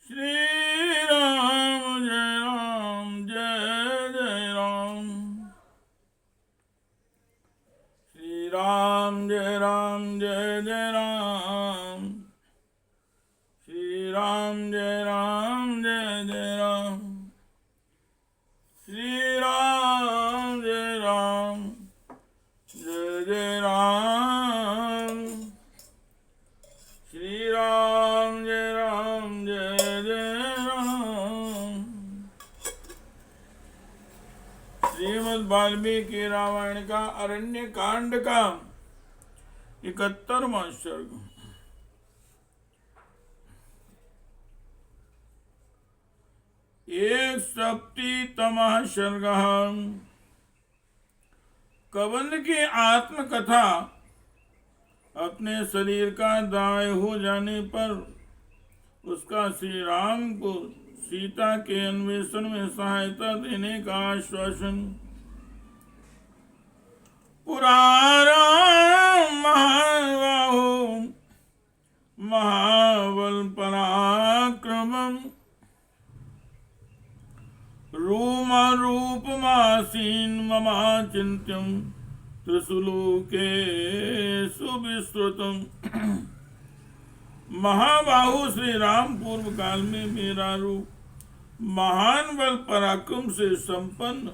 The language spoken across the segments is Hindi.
श्री राम जय राम जय जय राम। श्री राम जय राम जय जय राम। श्री राम जय राम जय जय राम। श्री राम जय राम जय जय राम। श्री राम जय राम जय जय राम। श्रीमद् वाल्मीकि रामायण का अरण्य कांड का 71वां सर्ग। एक सप्तमः सर्ग। कबंध की आत्मकथा। अपने शरीर का दाह हो जाने पर उसका श्री राम को सीता के अन्वेषण में सहायता देने का आश्वासन। पुरारा महाबाहो महाबल पराक्रमम् रूपमासीन ममाचिन्त्यम् त्रिशूलोकेषु विस्तृतम्। महाबाहु श्री राम पूर्व काल में मेरा रूप महान बल पराक्रम से संपन्न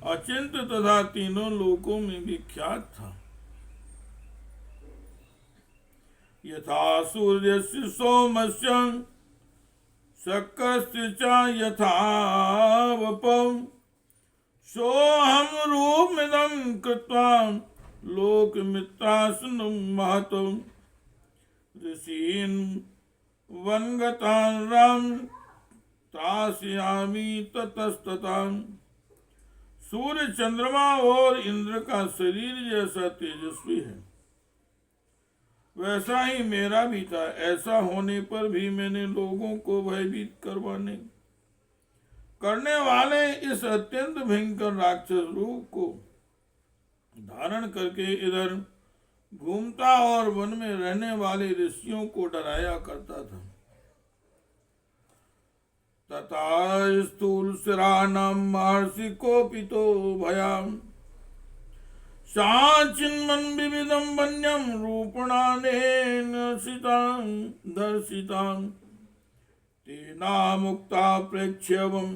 अचिंत्य तथा तीनों लोकों में विख्यात था। यथा सूर्यस्य सोमस्य शक्रस्य च यथा वपम् सोऽहं रूपमिदं कृत्वा लोकमित्रासनं महतम्। ऋषीन् वनगतान् राम त्रासयामि ततस्ततः। सूर्य चंद्रमा और इंद्र का शरीर जैसा तेजस्वी है वैसा ही मेरा भी था। ऐसा होने पर भी मैंने लोगों को भयभीत करने वाले इस अत्यंत भयंकर राक्षस रूप को धारण करके इधर घूमता और वन में रहने वाले ऋषियों को डराया करता था। तथा स्थूल शिरानां महर्षि कोपितो भयाम् साचिन्मन् विविधं वन्यं रूपणानेन दर्शितां तेनामुक्ता प्रेक्ष्यवं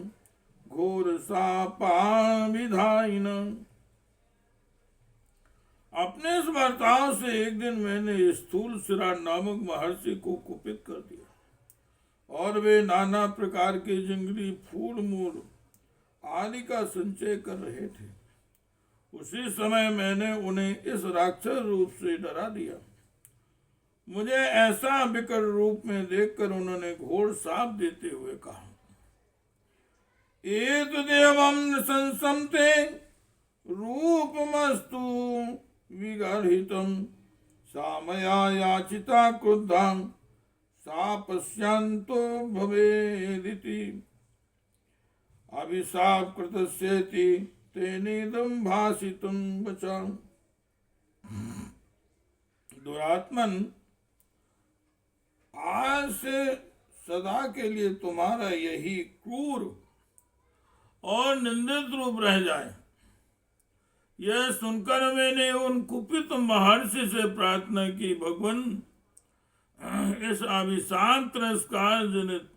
घोरशापाविधायिनम्। अपने इस बर्ताव से एक दिन मैंने स्थूल शिरा नामक महर्षि को कुपित कर दिया और वे नाना प्रकार के जंगली फूल मूल आदि का संचय कर रहे थे। उसी समय मैंने उन्हें इस राक्षस रूप से डरा दिया। मुझे ऐसा विकट रूप में देखकर उन्होंने घोर शाप देते हुए कहा, एतदेवं नृशंसते रूपमस्तु विगर्हितं सा मया याचिता क्रुद्धा सा पश्यन्तो भवेदिति अभिशाप कृतस्येति तेनेदं भाषितं वचः। दुरात्मन, आज से सदा के लिए तुम्हारा यही क्रूर और निंदित रूप रह जाए। यह सुनकर मैंने उन कुपित महर्षि से प्रार्थना की, भगवान इस अभिशाप तिरस्कार जनित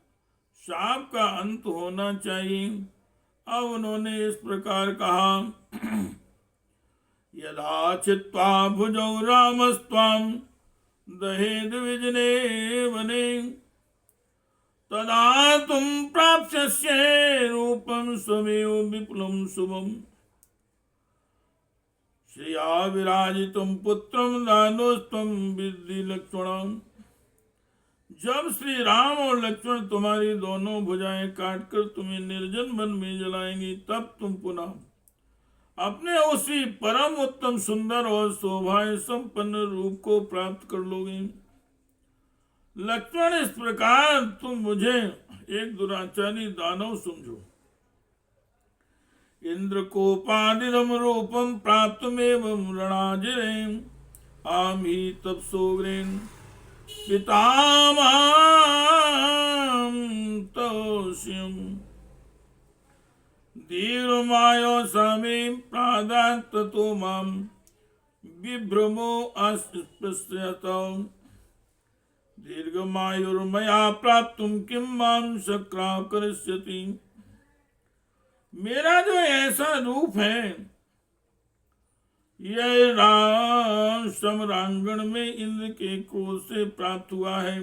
शाप का अंत होना चाहिए। अब उन्होंने इस प्रकार कहा, यदा चित्वा भुजौ रामस्त्वां दहेद विजने वने तदा तुम प्राप्स्यसे रूपं स्वमेव विपुलं शुभम्। श्रिया विराजितं पुत्रं दानोस्त्वं विद्धि लक्ष्मणम्। जब श्री राम और लक्ष्मण तुम्हारी दोनों भुजाएं काटकर तुम्हें निर्जन वन में जलाएंगी तब तुम पुनः अपने उसी परम उत्तम सुंदर और शोभाएं संपन्न रूप को प्राप्त कर लोगे। लक्ष्मण, इस प्रकार तुम मुझे एक दुराचारी दानव समझो। इंद्र कोपादिदं रूपं प्राप्तमेवं रणाजिरे आम ही तपसोग्रेन पितामह दीर्घमायो समे प्रादात् ततो मां विभ्रमो अस्पृश्यत। दीर्घमायुर्मया प्राप्तुं किं मां शक्रा करिष्यति। मेरा जो ऐसा रूप है यह राम सम्रांगण में इंद्र के क्रोध से प्राप्त हुआ है।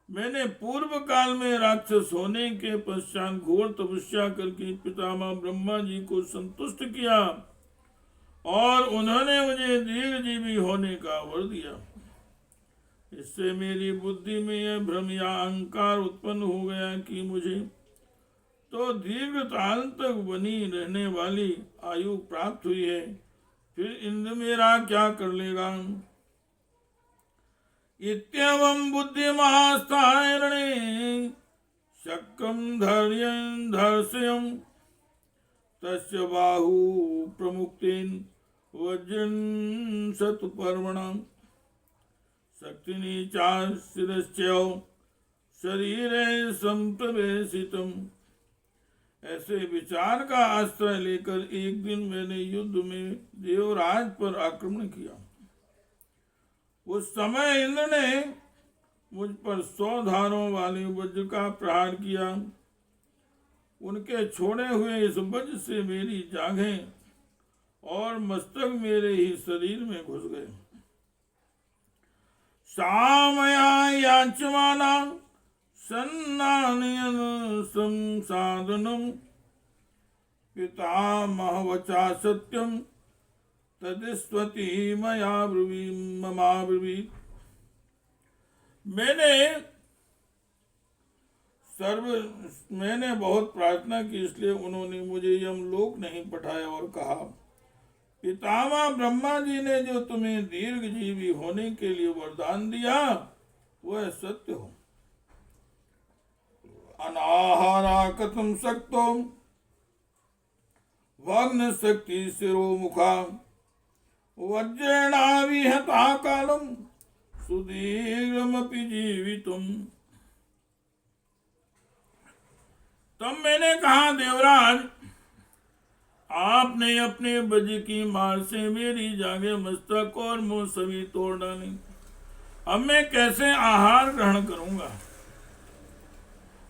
मैंने पूर्व काल में राक्षस होने के पश्चात घोर तपस्या करके पितामह ब्रह्मा जी को संतुष्ट किया और उन्होंने मुझे दीर्घजीवी होने का वर दिया। इससे मेरी बुद्धि में यह भ्रम या अहंकार उत्पन्न हो गया कि मुझे तो दीर्घ काल तक बनी रहने वाली आयु प्राप्त हुई है, फिर इंद्र मेरा क्या कर लेगा। इत्यवं बुद्धिमास्तारणे शक्रं धैर्यं धर्षयं तस्य बाहु प्रमुक्तेन वज्रं शतपर्वणं शक्तिनी चाशिरश्च शरीरे संप्रवेशितम्। ऐसे विचार का आश्रय लेकर एक दिन मैंने युद्ध में देवराज पर आक्रमण किया। उस समय इंद्र ने मुझ पर 100 धारों वाले वज्र का प्रहार किया। उनके छोड़े हुए इस वज्र से मेरी जांघें और मस्तक मेरे ही शरीर में घुस गए। सामया याचमाना सन्नानयन संसाधनम पितामहवचा सत्यम तदिस्वती मया ब्रवीत। मैंने बहुत प्रार्थना की, इसलिए उन्होंने मुझे यमलोक नहीं पठाया और कहा, पितामह ब्रह्मा जी ने जो तुम्हें दीर्घजीवी होने के लिए वरदान दिया वह सत्य हो। अनाहारा कथम शक्तो भग्न शक्ति शिरो मुखा वज्रेणाविहता कालम सुदीर्घमपि जीवितुम। तब मैंने कहा, देवराज, आपने अपने वज्र की मार से मेरी जांघें, मस्तक और मुंह सभी तोड़ डाली। अब मैं कैसे आहार ग्रहण करूंगा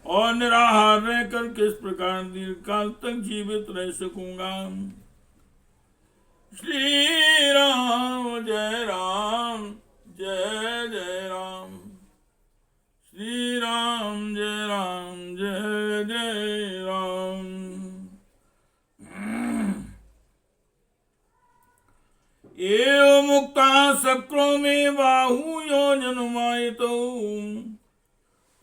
और निराहार रहकर किस प्रकार दीर्घकाल तक जीवित रह सकूंगा। श्री राम जय राम जय जय राम। श्री राम जय जय राम। एव मुक्ता शक्रो में बाहु योजनमायितो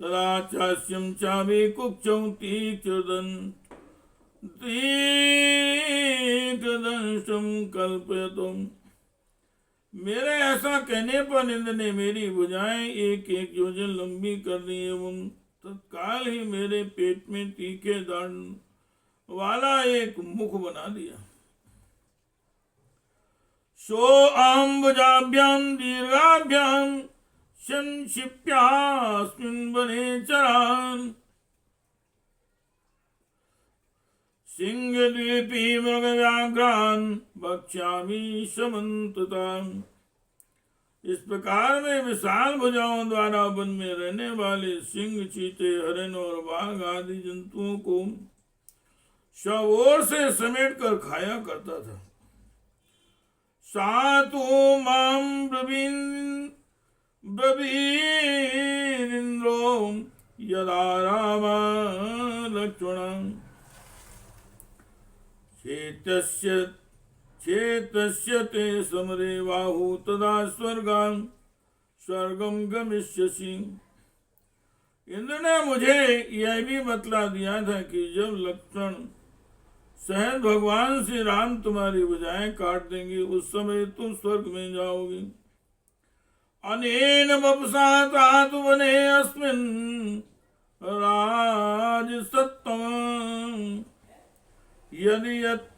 तदा चास्यं चावे कुक्षं तीक्ष्णदंशं कल्पयतुम्। मेरे ऐसा कहने पर इंद्र ने मेरी भुजाएं एक एक योजन लंबी कर दी एवं तत्काल ही मेरे पेट में तीखे दांत वाला एक मुख बना दिया। सो अम्बुजाभ्यां दीर्घाभ्यां संक्षिप्यास्मिन् वने चरान् सिंहद्वीपी मृगव्याघ्रान् भक्ष्यामि समन्तताम्। इस प्रकार में विशाल भुजाओं द्वारा वन में रहने वाले सिंह, चीते, हरिण और बाघ आदि जंतुओं को सब ओर से समेट कर खाया करता था। सातु मां ब्रवीन्द्रो यदा राम लक्ष्मणं चेतस्य ते समरे बाहु तदा स्वर्गं गमिष्यसि। इंद्र ने मुझे यह भी बतला दिया था कि जब लक्ष्मण सहज भगवान श्री राम तुम्हारी भुजाएं काट देंगे उस समय तुम स्वर्ग में जाओगे। अनेन वपुषा तात वने अस्मिन् राजसत्तम यदि यत्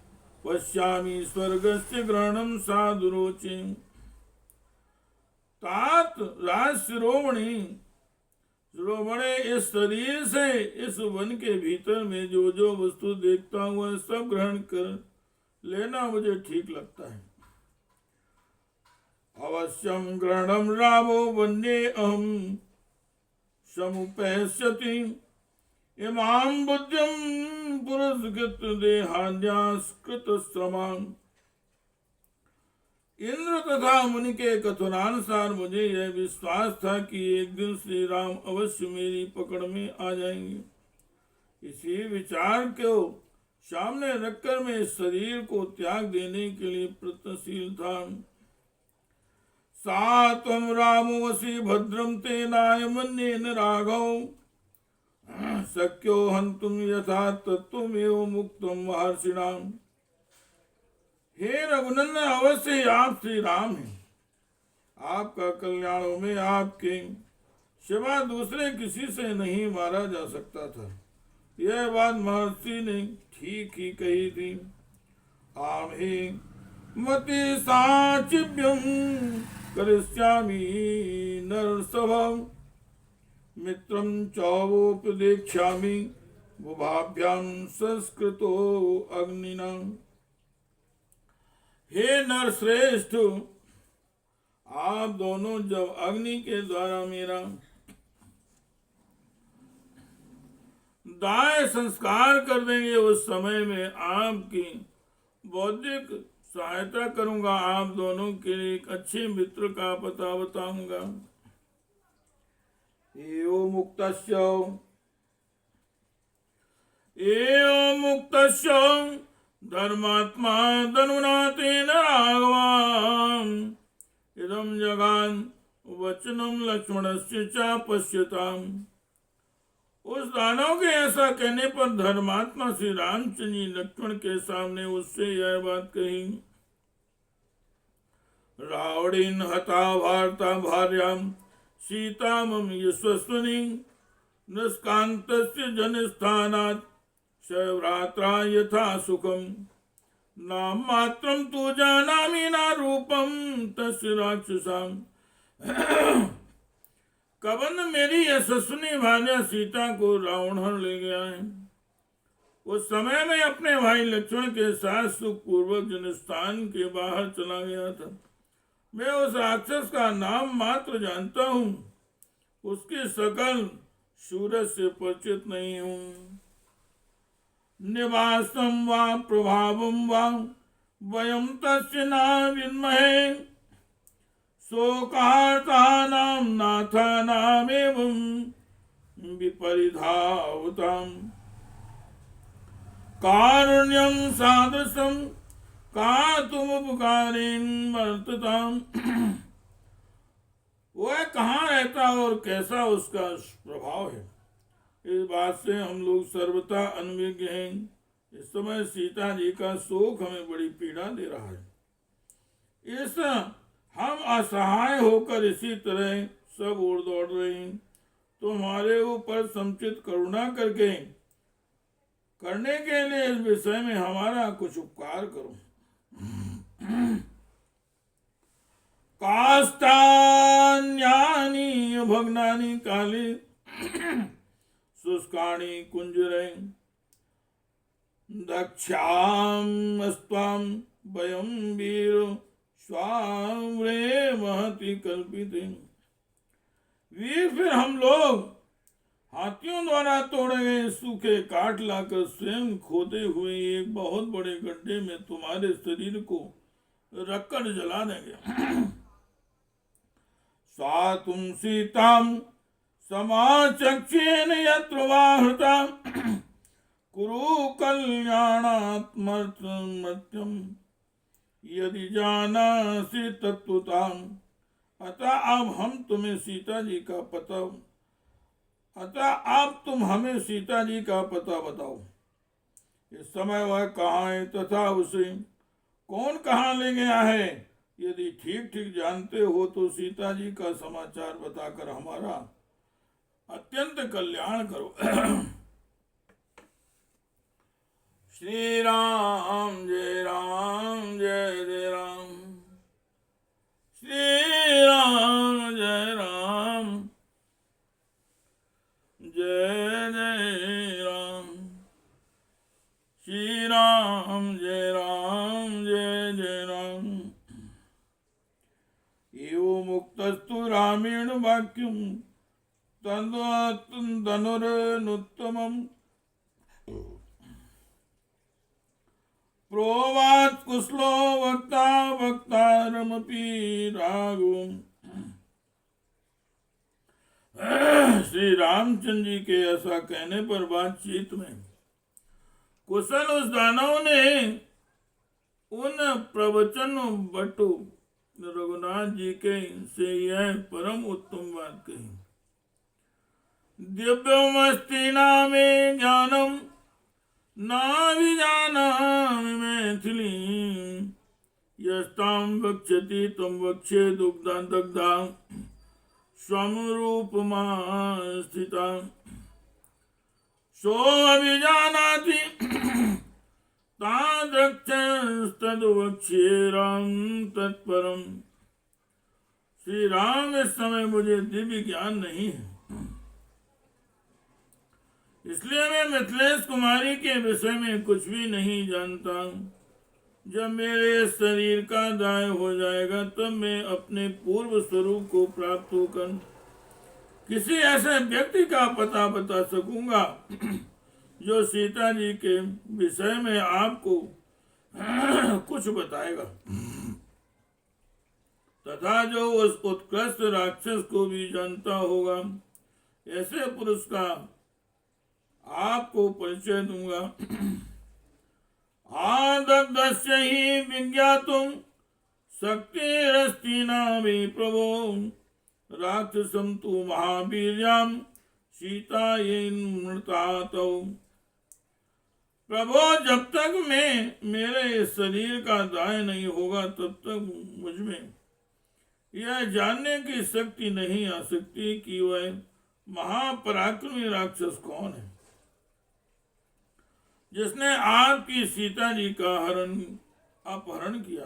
पश्यामि स्वर्गस्य ग्रहणं साधुरोचे। तात राज शिरोमणि श्रोमणे, इस शरीर से इस वन के भीतर में जो जो वस्तु देखता हूँ वह सब ग्रहण कर लेना मुझे ठीक लगता है। अवश्यम ग्रहणम रामो वन्ये अहम समुपैस्यति इमाम बुद्धिम पुरस्कृत देहान्यास्कृत श्रमां। इंद्र तथा मुनि के कथनानुसार मुझे यह विश्वास था कि एक दिन श्री राम अवश्य मेरी पकड़ में आ जाएंगे। इसी विचार को सामने रखकर मैं इस शरीर को त्याग देने के लिए प्रयत्नशील था। सा त्वं रामोऽसि भद्रं तेनाय मन्येन राघव शक्यो हन्तुं यथा तत्त्वमेव मुक्तं महर्षिणाम्। हे रघुनंदन, अवश्य आप श्री राम हैं। आपका कल्याण हो में आपके सिवा दूसरे किसी से नहीं मारा जा सकता था। यह बात महर्षि ने ठीक ही कही थी। आम ही मति साचिव्यम करिष्यामि नरसभं मित्रं चौवोपदेक्ष्यामि बुभाभ्यां संस्कृतो अग्निना। हे नर श्रेष्ठ, आप दोनों जब अग्नि के द्वारा मेरा दाह संस्कार कर देंगे उस समय में आपकी बौद्धिक सहायता करूंगा। आप दोनों के लिए एक अच्छे मित्र का पता बताऊंगा। एवं मुक्तस्य धर्मात्मा धनुना तेन राघवान् इदं जगान वचनम लक्ष्मणस्य च पश्यताम्। उस दानव के ऐसा कहने पर धर्मात्मा श्री रामचंद्र जी लक्ष्मण के सामने उससे यह बात कही। रावणेन हता भारता भार्यां सीता मम यशस्विनी निष्कान्तस्य जनस्थानात् सभ्रात्रा यथा सुखम नाम मात्रम तु जानामि न रूपम तस्य राक्षसाम। कबंध मेरी यशस्विनी भार्या सीता को रावण हर ले गया है। उस समय में अपने भाई लक्ष्मण के साथ सुखपूर्वक जनस्थान के बाहर चला गया था। मैं उस राक्षस का नाम मात्र जानता हूँ, उसकी सकल सूरज से परिचित नहीं हूँ। निवासम वा प्रभावम वा वयम तस्य न विद्महे शोकार्तानां नाथानामेवं विपरिधावताम्। कारुण्यं सादृशं कातुमुपकारेण वर्तताम्। वह कहाँ रहता और कैसा उसका प्रभाव है, इस बात से हम लोग सर्वथा अनभिज्ञ हैं। इस समय सीता जी का शोक हमें बड़ी पीड़ा दे रहा है। इस हम असहाय होकर इसी तरह सब ओर दौड़ रहे हैं, तो हमारे ऊपर समुचित करुणा करने के लिए इस विषय में हमारा कुछ उपकार करो। काष्ठान्यानि भग्नानि काले शुष्काणि कुंजरे दक्षाम अस्त्वाम वयं वीर स्वाम्रे महति कल्पिते। वीर, फिर हम लोग हाथियों द्वारा तोड़े गए सूखे काट लाकर स्वयं खोदे हुए एक बहुत बड़े गड्ढे में तुम्हारे शरीर को रखकर जला देंगे। सा तुम सीताम समाचक्षेन यत्र वाहृता कुरु कल्याणात्मर्थम यदि जानासि तत्वताम्। अतः अब हम तुम्हें सीता जी का पता तुम हमें सीता जी का पता बताओ। इस समय वह कहाँ है तथा उसे कौन कहाँ ले गया है। यदि ठीक ठीक जानते हो तो सीता जी का समाचार बताकर हमारा अत्यंत कल्याण करो। श्री राम जय राम जय जय राम। श्री राम जय राम। जय जय राम, श्री राम जय राम, जय जय राम। एवं मुक्तस्तु रामेण वाक्यम धनुरुत्तमम् प्रोवाच कुशलो वक्ता वक्तारमपि राघवम्। श्री रामचंद्र जी के ऐसा कहने पर बातचीत में कुशल उस दानव ने उन प्रवचन बटु रघुनाथ जी के से यह परम उत्तम बात कही। दिव्यमस्ति नामे ज्ञानम नाभिजानामि मैथिली यस्तां वक्ष्यति तं वक्ष्ये दुग्धा दग्धा स्वं रूपमा स्थिता सोऽभिजानाति तादृक्षस्तद्वक्ष्ये राम तत्परम। श्री राम, इस समय मुझे दिव्य ज्ञान नहीं है, इसलिए मैं मिथिलेश कुमारी के विषय में कुछ भी नहीं जानता। जब मेरे शरीर का दाय हो जाएगा तब मैं अपने पूर्व स्वरूप को प्राप्त होकर किसी ऐसे व्यक्ति का पता बता सकूंगा जो सीता जी के विषय में आपको कुछ बताएगा तथा जो उस उत्कृष्ट राक्षस को भी जानता होगा। ऐसे पुरुष का आपको परिचय दूंगा। आदग्धस्य हि विज्ञातुं शक्तिरस्ति नामे प्रभो राक्षसं तु महावीर्यां सीतायै प्रभो, जब तक मेरे इस शरीर का दाय नहीं होगा तब तक मुझमें यह जानने की शक्ति नहीं आ सकती कि वह महापराक्रमी राक्षस कौन है जिसने आपकी सीता जी का अपहरण किया।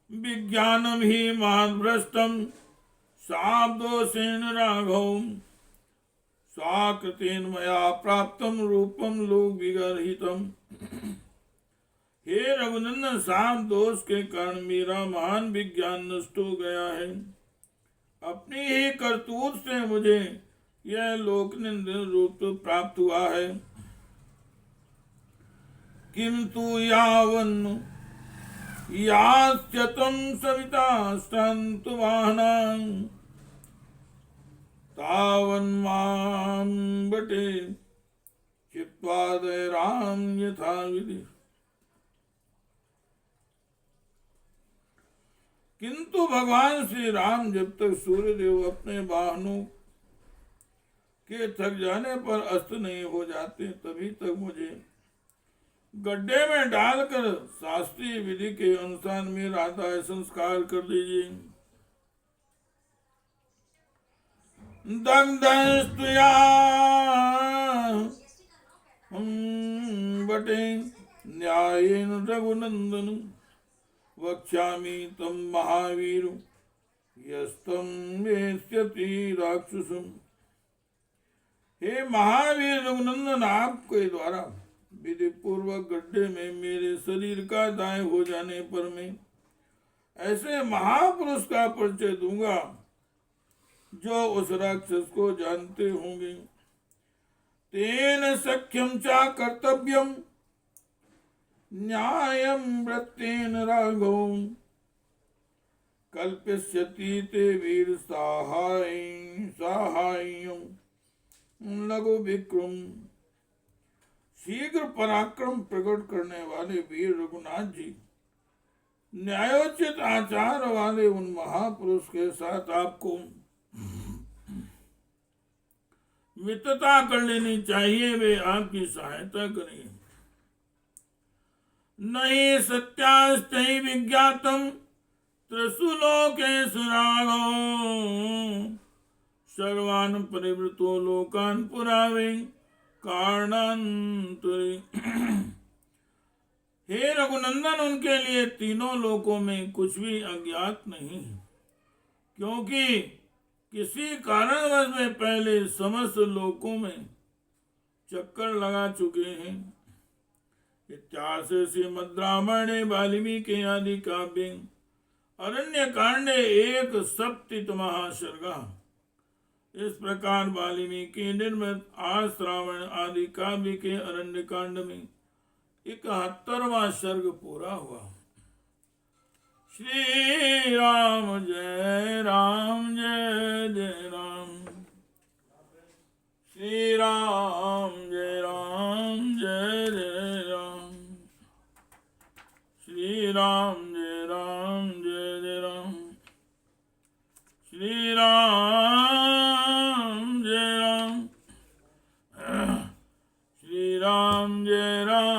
विज्ञानम ही महाभ्रष्टम शाब्दोषेण राघव स्वाकृतेन मया प्राप्तम रूपम लोक विगर्हितम। हे रघुनंदन, शाप दोष के कारण मेरा महान विज्ञान नष्ट हो गया है। अपनी ही करतूत से मुझे यह लोकनिंदन रूप प्राप्त हुआ है। किंतु यावन् यास्यतं सविता सन्तु वाहनां तावन्मां बटे चित्वा राम यथा विधि। किंतु भगवान श्री राम जब तक सूर्यदेव अपने वाहनों के थक जाने पर अस्त नहीं हो जाते तभी तक मुझे गड्ढे में डालकर शास्त्रीय विधि के अनुसार मेरा दाह संस्कार कर दीजिए। दग्धस्तुया बटे न्यायेन रघुनंदन वक्ष्यामि तम महावीर यस्तम वेश्यति राक्षसम। हे महावीर रघुनंदन, आपके द्वारा विधि पूर्वक गड्ढे में मेरे शरीर का दाय हो जाने पर मैं ऐसे महापुरुष का परिचय दूंगा जो उस राक्षस को जानते होंगे। तेन सख्यम चा कर्तव्यम न्यायम वृत्तेन राघव कल्पयति ते वीर साहाय्यम लघु विक्रम। शीघ्र पराक्रम प्रकट करने वाले वीर रघुनाथ जी, न्यायोचित आचार वाले उन महापुरुष के साथ आपको मित्रता कर लेनी चाहिए। वे आपकी सहायता करें। नहीं सत्यास्ते विज्ञातम त्रिषु लोकेषु राघव सर्वान् परिवृतो लोकान् पुरावे कारणांतरे। हे रघुनंदन, उनके लिए तीनों लोकों में कुछ भी अज्ञात नहीं है, क्योंकि किसी कारणवश में पहले समस्त लोकों में चक्कर लगा चुके हैं। इतिहास श्रीमद् रामायणे वाल्मीकि आदि काव्य अरण्य कांडे 1/7 सर्गा। इस प्रकार वाल्मीकि निर्मित आश्रावण आदि काव्य के अरण्य कांड में 71वां सर्ग पूरा हुआ। श्री राम जय राम जय जय राम। श्री राम जय राम जय जय राम। श्री राम जय राम जय जय राम। श्री राम जय राम। श्री राम जय राम